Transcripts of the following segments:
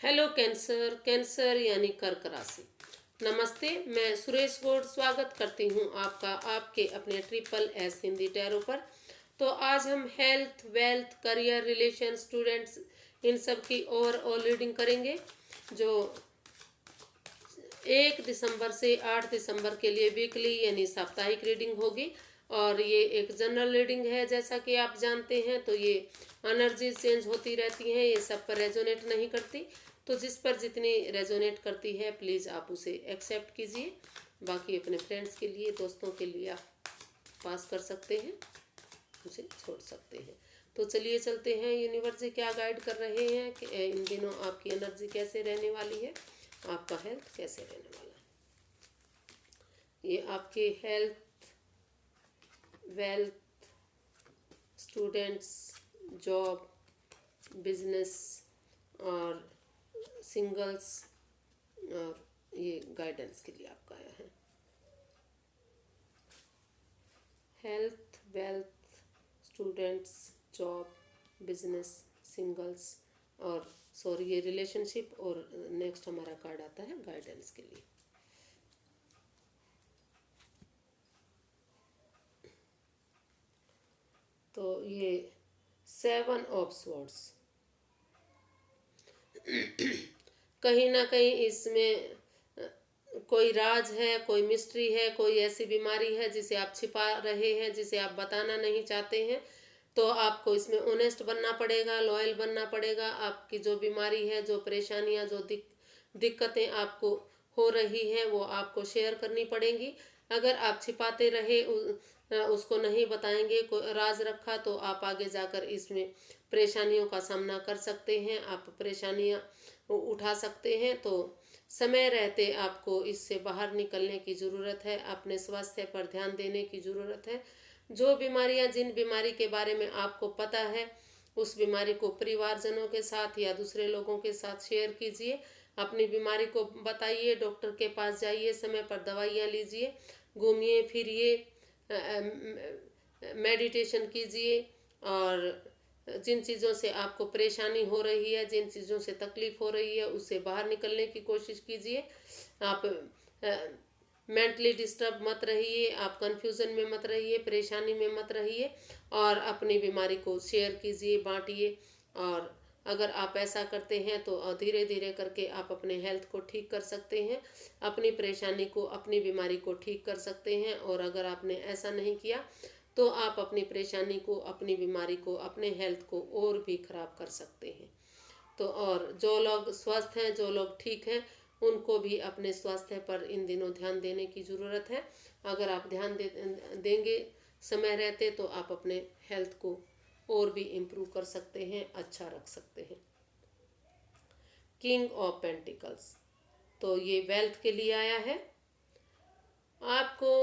Hello cancer. Cancer यानी कर्क राशि। नमस्ते, मैं सुरेश गौड़ स्वागत करती हूँ आपका आपके अपने ट्रिपल एस हिंदी टैरो पर। तो आज हम health, wealth, career, relation, students, इन सब की ओवरऑल रीडिंग करेंगे, जो 1 दिसंबर से 8 दिसंबर के लिए वीकली यानी साप्ताहिक रीडिंग होगी। और ये एक जनरल रीडिंग है, जैसा कि आप जानते हैं। तो ये एनर्जी चेंज होती रहती हैं, ये सब पर रेजोनेट नहीं करती। तो जिस पर जितनी रेजोनेट करती है प्लीज़ आप उसे एक्सेप्ट कीजिए। बाकी अपने फ्रेंड्स के लिए, दोस्तों के लिए आप पास कर सकते हैं, उसे छोड़ सकते हैं। तो चलिए चलते हैं, यूनिवर्स जी क्या गाइड कर रहे हैं कि इन दिनों आपकी एनर्जी कैसे रहने वाली है, आपका हेल्थ कैसे रहने वाला है। ये आपके health, wealth, students, job, business और सिंगल्स और ये गाइडेंस के लिए आपका आया है। Health, wealth, students, job, business, singles और सॉरी ये रिलेशनशिप। और नेक्स्ट हमारा कार्ड आता है गाइडेंस के लिए। तो ये 7 ऑफ स्वॉर्ड्स, कहीं ना कहीं इसमें कोई राज है, कोई मिस्ट्री है, कोई ऐसी बीमारी है जिसे आप छिपा रहे हैं, जिसे आप बताना नहीं चाहते हैं। तो आपको इसमें ऑनेस्ट बनना पड़ेगा, लॉयल बनना पड़ेगा। आपकी जो बीमारी है, जो परेशानियां, जो दिक्कतें आपको हो रही हैं, वो आपको शेयर करनी पड़ेंगी। अगर आप छिपाते रहे, उसको नहीं बताएंगे, कोई राज रखा, तो आप आगे जाकर इसमें परेशानियों का सामना कर सकते हैं, आप परेशानियां उठा सकते हैं। तो समय रहते आपको इससे बाहर निकलने की ज़रूरत है, अपने स्वास्थ्य पर ध्यान देने की ज़रूरत है। जो बीमारियां, जिन बीमारी के बारे में आपको पता है, उस बीमारी को परिवारजनों के साथ या दूसरे लोगों के साथ शेयर कीजिए। अपनी बीमारी को बताइए, डॉक्टर के पास जाइए, समय पर दवाइयाँ लीजिए, घूमिए फिरिए, मेडिटेशन कीजिए। और जिन चीज़ों से आपको परेशानी हो रही है, जिन चीज़ों से तकलीफ हो रही है, उससे बाहर निकलने की कोशिश कीजिए। आप मेंटली डिस्टर्ब मत रहिए, आप कंफ्यूजन में मत रहिए, परेशानी में मत रहिए। और अपनी बीमारी को शेयर कीजिए, बांटिए। और अगर आप ऐसा करते हैं तो धीरे धीरे करके आप अपने हेल्थ को ठीक कर सकते हैं, अपनी परेशानी को, अपनी बीमारी को ठीक कर सकते हैं। और अगर आपने ऐसा नहीं किया तो आप अपनी परेशानी को, अपनी बीमारी को, अपने हेल्थ को और भी खराब कर सकते हैं। तो और जो लोग स्वस्थ हैं, जो लोग ठीक हैं, उनको भी अपने स्वास्थ्य पर इन दिनों ध्यान देने की ज़रूरत है। अगर आप ध्यान देंगे समय रहते, तो आप अपने हेल्थ को और भी इम्प्रूव कर सकते हैं, अच्छा रख सकते हैं। किंग ऑफ पेंटिकल्स, तो ये वेल्थ के लिए आया है। आपको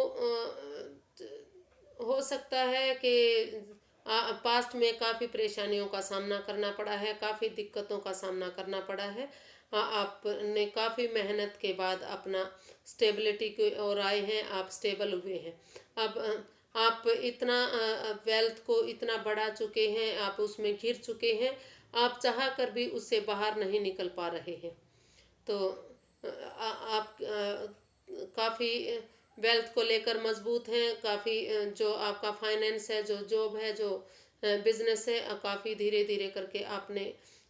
हो सकता है कि पास्ट में काफ़ी परेशानियों का सामना करना पड़ा है, काफ़ी दिक्कतों का सामना करना पड़ा है। आपने काफ़ी मेहनत के बाद अपना स्टेबिलिटी की ओर आए हैं, आप स्टेबल हुए हैं। अब आप इतना वेल्थ को इतना बढ़ा चुके हैं, आप उसमें घिर चुके हैं, आप चाह कर भी उससे बाहर नहीं निकल पा रहे हैं। तो आप काफ़ी वेल्थ को लेकर मजबूत हैं, काफ़ी जो आपका फाइनेंस है, जो जॉब है, जो बिजनेस है, काफ़ी धीरे धीरे करके आपने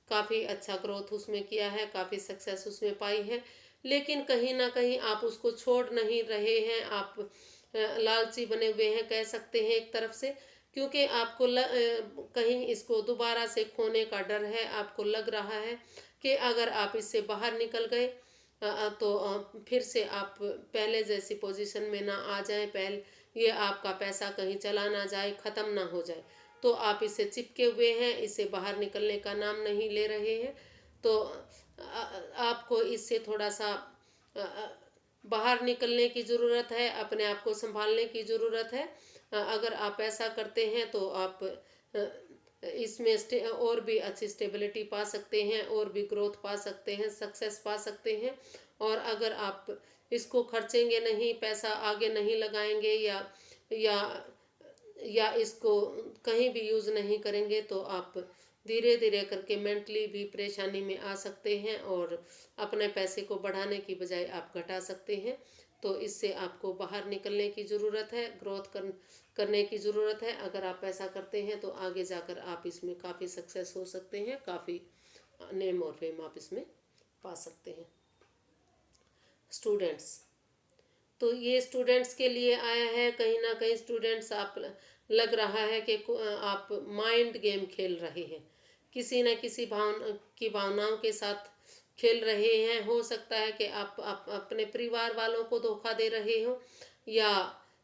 काफ़ी अच्छा ग्रोथ उसमें किया है, काफ़ी सक्सेस उसमें पाई है। लेकिन कहीं ना कहीं आप उसको छोड़ नहीं रहे हैं, आप लालची बने हुए हैं, कह सकते हैं एक तरफ से। क्योंकि आपको कहीं इसको दोबारा से खोने का डर है। आपको लग रहा है कि अगर आप इससे बाहर निकल गए तो फिर से आप पहले जैसी पोजीशन में ना आ जाए, पहले ये आपका पैसा कहीं चला ना जाए, ख़त्म ना हो जाए। तो आप इससे चिपके हुए हैं, इससे बाहर निकलने का नाम नहीं ले रहे हैं। तो आपको इससे थोड़ा सा बाहर निकलने की ज़रूरत है, अपने आप को संभालने की ज़रूरत है। अगर आप ऐसा करते हैं तो आप इसमें और भी अच्छी स्टेबिलिटी पा सकते हैं, और भी ग्रोथ पा सकते हैं, सक्सेस पा सकते हैं। और अगर आप इसको खर्चेंगे नहीं, पैसा आगे नहीं लगाएंगे, या या इसको कहीं भी यूज़ नहीं करेंगे, तो आप धीरे धीरे करके मेंटली भी परेशानी में आ सकते हैं और अपने पैसे को बढ़ाने की बजाय आप घटा सकते हैं। तो इससे आपको बाहर निकलने की ज़रूरत है, करने की ज़रूरत है। अगर आप ऐसा करते हैं तो आगे जाकर आप इसमें काफ़ी सक्सेस हो सकते हैं, काफ़ी नेम और फेम आप इसमें पा सकते हैं। स्टूडेंट्स, तो ये स्टूडेंट्स के लिए आया है। कहीं ना कहीं स्टूडेंट्स आप लग रहा है कि आप माइंड गेम खेल रहे हैं, किसी न किसी भावनाओं के साथ खेल रहे हैं। हो सकता है कि आप अपने परिवार वालों को धोखा दे रहे हो, या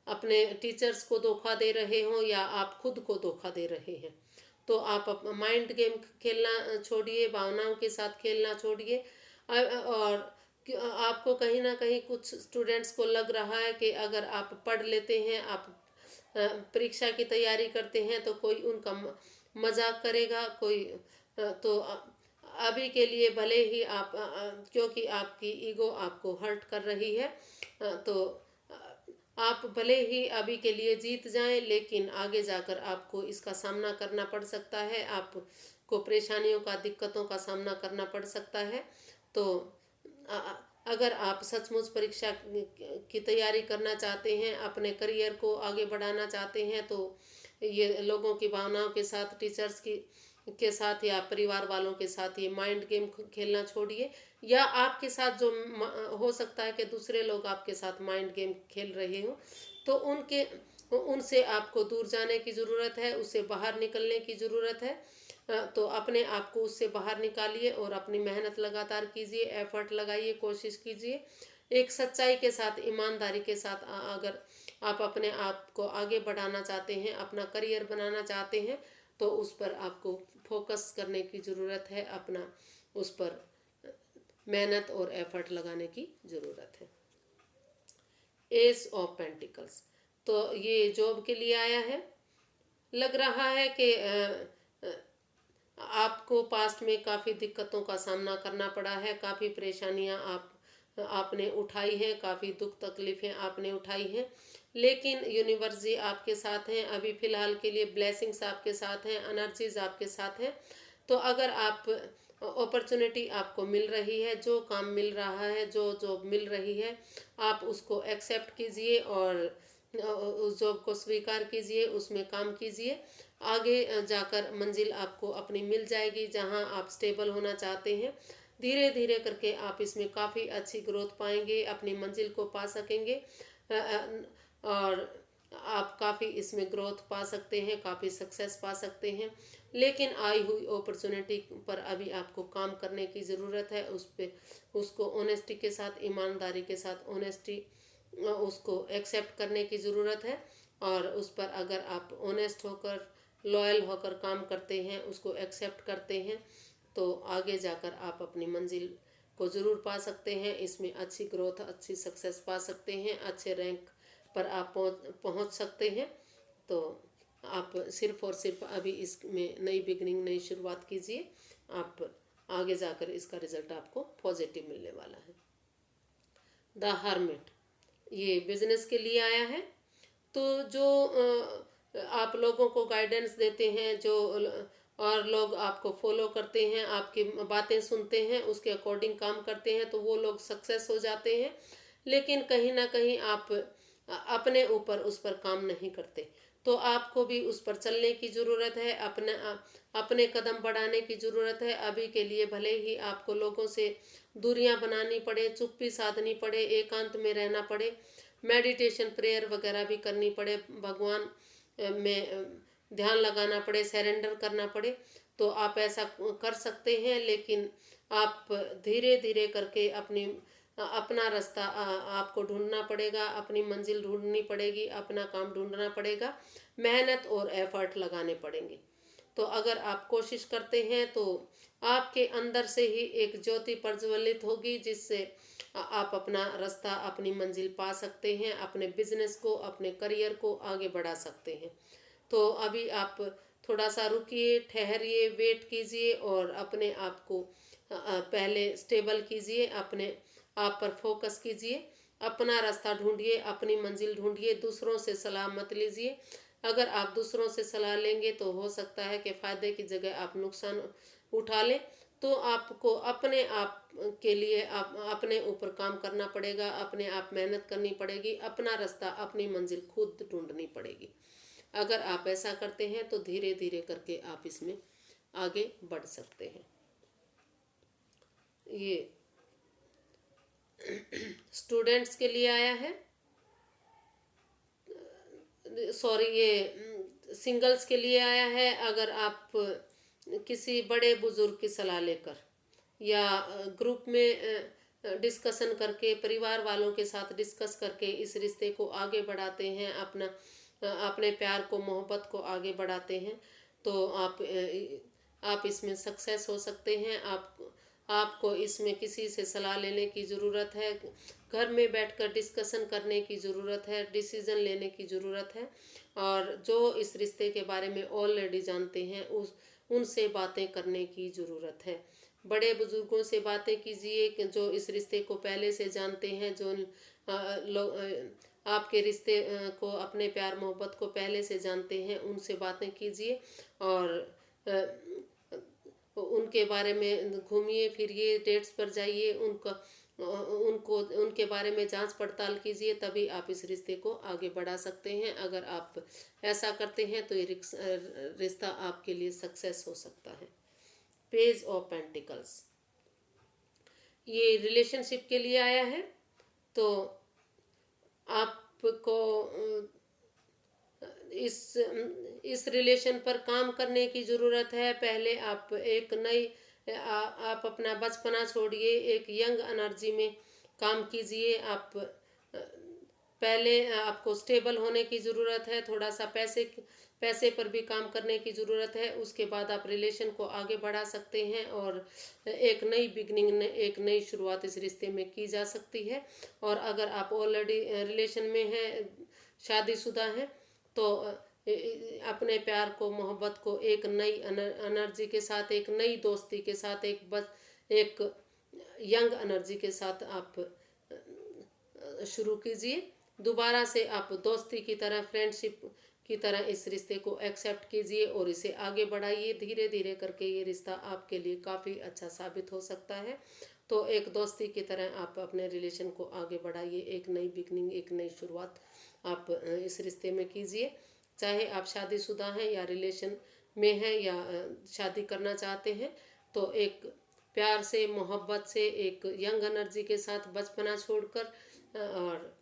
अपने टीचर्स को धोखा दे रहे हो, या आप खुद को धोखा दे रहे हैं। तो आप माइंड गेम खेलना छोड़िए, भावनाओं के साथ खेलना छोड़िए। और आपको कहीं ना कहीं कुछ स्टूडेंट्स को लग रहा है कि अगर आप पढ़ लेते हैं, आप परीक्षा की तैयारी करते हैं, तो कोई उनका मजाक करेगा, कोई तो अभी के लिए भले ही आप क्योंकि आपकी ईगो आपको हर्ट कर रही है, तो आप भले ही अभी के लिए जीत जाएं, लेकिन आगे जाकर आपको इसका सामना करना पड़ सकता है। आपको परेशानियों का, दिक्कतों का सामना करना पड़ सकता है। तो अगर आप सचमुच परीक्षा की तैयारी करना चाहते हैं, अपने करियर को आगे बढ़ाना चाहते हैं, तो ये लोगों की भावनाओं के साथ, टीचर्स की के साथ या परिवार वालों के साथ ये माइंड गेम खेलना छोड़िए। या आपके साथ जो हो सकता है कि दूसरे लोग आपके साथ माइंड गेम खेल रहे हो, तो उनसे आपको दूर जाने की ज़रूरत है, उससे बाहर निकलने की ज़रूरत है। तो अपने आप को उससे बाहर निकालिए और अपनी मेहनत लगातार कीजिए, एफर्ट लगाइए, कोशिश कीजिए। एक सच्चाई के साथ, ईमानदारी के साथ अगर आप अपने आप को आगे बढ़ाना चाहते हैं, अपना करियर बनाना चाहते हैं, तो उस पर आपको फोकस करने की ज़रूरत है, अपना उस पर मेहनत और एफर्ट लगाने की ज़रूरत है। एस ऑफ पेंटिकल्स, तो ये जॉब के लिए आया है। लग रहा है कि आपको पास्ट में काफ़ी दिक्कतों का सामना करना पड़ा है, काफ़ी परेशानियां आपने उठाई हैं, काफ़ी दुख तकलीफ़ें आपने उठाई हैं, लेकिन यूनिवर्स जी आपके साथ हैं। अभी फ़िलहाल के लिए ब्लेसिंग्स आपके साथ हैं, एनर्जीज आपके साथ हैं। तो अगर आप अपॉर्चुनिटी आपको मिल रही है, जो काम मिल रहा है, जो जॉब मिल रही है, आप उसको एक्सेप्ट कीजिए और उस जॉब को स्वीकार कीजिए, उसमें काम कीजिए। आगे जाकर मंजिल आपको अपनी मिल जाएगी, जहां आप स्टेबल होना चाहते हैं। धीरे धीरे करके आप इसमें काफ़ी अच्छी ग्रोथ पाएंगे, अपनी मंजिल को पा सकेंगे। और आप काफ़ी इसमें ग्रोथ पा सकते हैं, काफ़ी सक्सेस पा सकते हैं। लेकिन आई हुई अपॉर्चुनिटी पर अभी आपको काम करने की ज़रूरत है, उसको ऑनेस्टी के साथ, ईमानदारी के साथ उसको एक्सेप्ट करने की ज़रूरत है। और उस पर अगर आप ऑनेस्ट होकर, लॉयल होकर काम करते हैं, उसको एक्सेप्ट करते हैं, तो आगे जाकर आप अपनी मंजिल को ज़रूर पा सकते हैं। इसमें अच्छी ग्रोथ, अच्छी सक्सेस पा सकते हैं, अच्छे रैंक पर आप पहुंच सकते हैं। तो आप सिर्फ और सिर्फ अभी इसमें नई बिगनिंग, नई शुरुआत कीजिए। आप आगे जाकर इसका रिजल्ट आपको पॉजिटिव मिलने वाला है। द हर्मिट, ये बिजनेस के लिए आया है। तो जो आप लोगों को गाइडेंस देते हैं, जो और लोग आपको फॉलो करते हैं, आपकी बातें सुनते हैं, उसके अकॉर्डिंग काम करते हैं, तो वो लोग सक्सेस हो जाते हैं। लेकिन कहीं ना कहीं आप अपने ऊपर उस पर काम नहीं करते। तो आपको भी उस पर चलने की ज़रूरत है, अपने कदम बढ़ाने की ज़रूरत है। अभी के लिए भले ही आपको लोगों से दूरियां बनानी पड़े, चुप्पी साधनी पड़े, एकांत में रहना पड़े, मेडिटेशन, प्रेयर वगैरह भी करनी पड़े, भगवान में ध्यान लगाना पड़े, सरेंडर करना पड़े, तो आप ऐसा कर सकते हैं। लेकिन आप धीरे धीरे करके अपना रास्ता आपको ढूंढना पड़ेगा, अपनी मंजिल ढूंढनी पड़ेगी, अपना काम ढूंढना पड़ेगा, मेहनत और एफर्ट लगाने पड़ेंगे। तो अगर आप कोशिश करते हैं, तो आपके अंदर से ही एक ज्योति प्रज्वलित होगी, जिससे आप अपना रास्ता, अपनी मंजिल पा सकते हैं, अपने बिजनेस को, अपने करियर को आगे बढ़ा सकते हैं। तो अभी आप थोड़ा सा रुकिए, ठहरिए, वेट कीजिए और अपने आप को पहले स्टेबल कीजिए, अपने आप पर फोकस कीजिए, अपना रास्ता ढूंढिए, अपनी मंजिल ढूंढिए, दूसरों से सलाह मत लीजिए। अगर आप दूसरों से सलाह लेंगे तो हो सकता है कि फ़ायदे की जगह आप नुकसान उठा लें। तो आपको अपने आप के लिए आप अपने ऊपर काम करना पड़ेगा, अपने आप मेहनत करनी पड़ेगी, अपना रास्ता अपनी मंजिल खुद ढूंढनी पड़ेगी। अगर आप ऐसा करते हैं तो धीरे धीरे करके आप इसमें आगे बढ़ सकते हैं। ये स्टूडेंट्स के लिए आया है, सॉरी, ये सिंगल्स के लिए आया है। अगर आप किसी बड़े बुजुर्ग की सलाह लेकर या ग्रुप में डिस्कशन करके, परिवार वालों के साथ डिस्कस करके इस रिश्ते को आगे बढ़ाते हैं, अपने प्यार को, मोहब्बत को आगे बढ़ाते हैं, तो आप इसमें सक्सेस हो सकते हैं। आपको इसमें किसी से सलाह लेने की ज़रूरत है, घर में बैठकर डिस्कशन करने की ज़रूरत है, डिसीज़न लेने की ज़रूरत है। और जो इस रिश्ते के बारे में ऑलरेडी जानते हैं उनसे बातें करने की ज़रूरत है। बड़े बुजुर्गों से बातें कीजिए कि जो इस रिश्ते को पहले से जानते हैं, जो लोग आपके रिश्ते को, अपने प्यार मोहब्बत को पहले से जानते हैं, उनसे बातें कीजिए। और उनके बारे में घूमिए फिरिए, डेट्स पर जाइए, उनके बारे में जांच पड़ताल कीजिए, तभी आप इस रिश्ते को आगे बढ़ा सकते हैं। अगर आप ऐसा करते हैं तो ये रिश्ता आपके लिए सक्सेस हो सकता है। पेज ऑफ पेंटिकल्स, ये रिलेशनशिप के लिए आया है। तो आपको इस रिलेशन पर काम करने की ज़रूरत है। पहले आप आप अपना बचपना छोड़िए, एक यंग एनर्जी में काम कीजिए। पहले आपको स्टेबल होने की ज़रूरत है, थोड़ा सा पैसे पर भी काम करने की ज़रूरत है। उसके बाद आप रिलेशन को आगे बढ़ा सकते हैं और एक नई बिगनिंग, एक नई शुरुआत इस रिश्ते में की जा सकती है। और अगर आप ऑलरेडी रिलेशन में हैं, शादीशुदा हैं, तो अपने प्यार को, मोहब्बत को एक नई एनर्जी के साथ, एक नई दोस्ती के साथ, एक यंग एनर्जी के साथ आप शुरू कीजिए। दोबारा से आप दोस्ती की तरह, फ्रेंडशिप की तरह इस रिश्ते को एक्सेप्ट कीजिए और इसे आगे बढ़ाइए। धीरे धीरे करके ये रिश्ता आपके लिए काफ़ी अच्छा साबित हो सकता है। तो एक दोस्ती की तरह आप अपने रिलेशन को आगे बढ़ाइए, एक नई बिगनिंग, एक नई शुरुआत आप इस रिश्ते में कीजिए। चाहे आप शादीशुदा हैं या रिलेशन में हैं या शादी करना चाहते हैं, तो एक प्यार से, मोहब्बत से, एक यंग एनर्जी के साथ बचपना छोड़कर और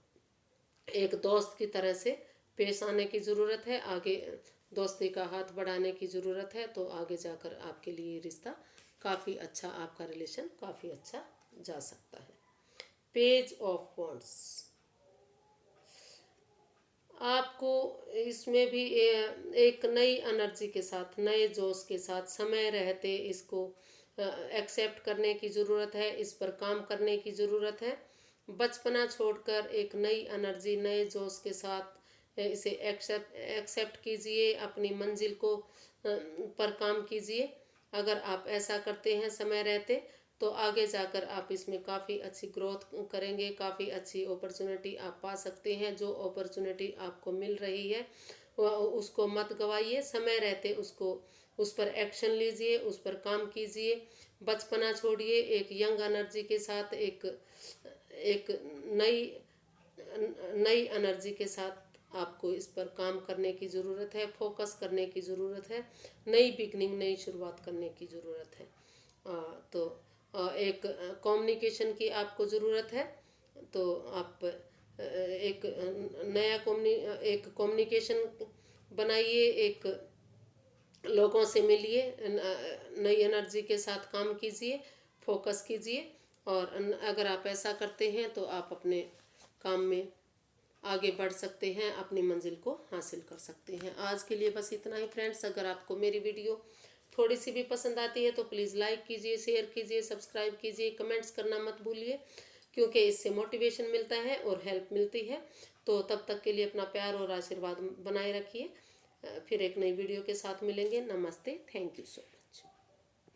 एक दोस्त की तरह से पेश आने की ज़रूरत है। आगे दोस्ती का हाथ बढ़ाने की ज़रूरत है। तो आगे जाकर आपके लिए रिश्ता काफ़ी अच्छा, आपका रिलेशन काफ़ी अच्छा जा सकता है। पेज ऑफ वॉन्ड्स, आपको इसमें भी एक नई एनर्जी के साथ, नए जोश के साथ, समय रहते इसको एक्सेप्ट करने की ज़रूरत है, इस पर काम करने की ज़रूरत है। बचपना छोड़कर एक नई एनर्जी, नए जोश के साथ इसे एक्सेप्ट कीजिए, अपनी मंजिल को पर काम कीजिए। अगर आप ऐसा करते हैं समय रहते, तो आगे जाकर आप इसमें काफ़ी अच्छी ग्रोथ करेंगे, काफ़ी अच्छी अपॉर्चुनिटी आप पा सकते हैं। जो अपॉर्चुनिटी आपको मिल रही है उसको मत गवाइए, समय रहते उस पर एक्शन लीजिए, उस पर काम कीजिए। बचपना छोड़िए, एक यंग एनर्जी के साथ, एक नई नई एनर्जी के साथ आपको इस पर काम करने की ज़रूरत है, फोकस करने की ज़रूरत है, नई बिगनिंग, नई शुरुआत करने की ज़रूरत है। तो एक कम्युनिकेशन की आपको ज़रूरत है। तो आप एक एक कम्युनिकेशन बनाइए, एक लोगों से मिलिए, नई एनर्जी के साथ काम कीजिए, फोकस कीजिए। और अगर आप ऐसा करते हैं तो आप अपने काम में आगे बढ़ सकते हैं, अपनी मंजिल को हासिल कर सकते हैं। आज के लिए बस इतना ही फ्रेंड्स। अगर आपको मेरी वीडियो थोड़ी सी भी पसंद आती है तो प्लीज़ लाइक कीजिए, शेयर कीजिए, सब्सक्राइब कीजिए, कमेंट्स करना मत भूलिए, क्योंकि इससे मोटिवेशन मिलता है और हेल्प मिलती है। तो तब तक के लिए अपना प्यार और आशीर्वाद बनाए रखिए। फिर एक नई वीडियो के साथ मिलेंगे। नमस्ते, थैंक यू सो मच।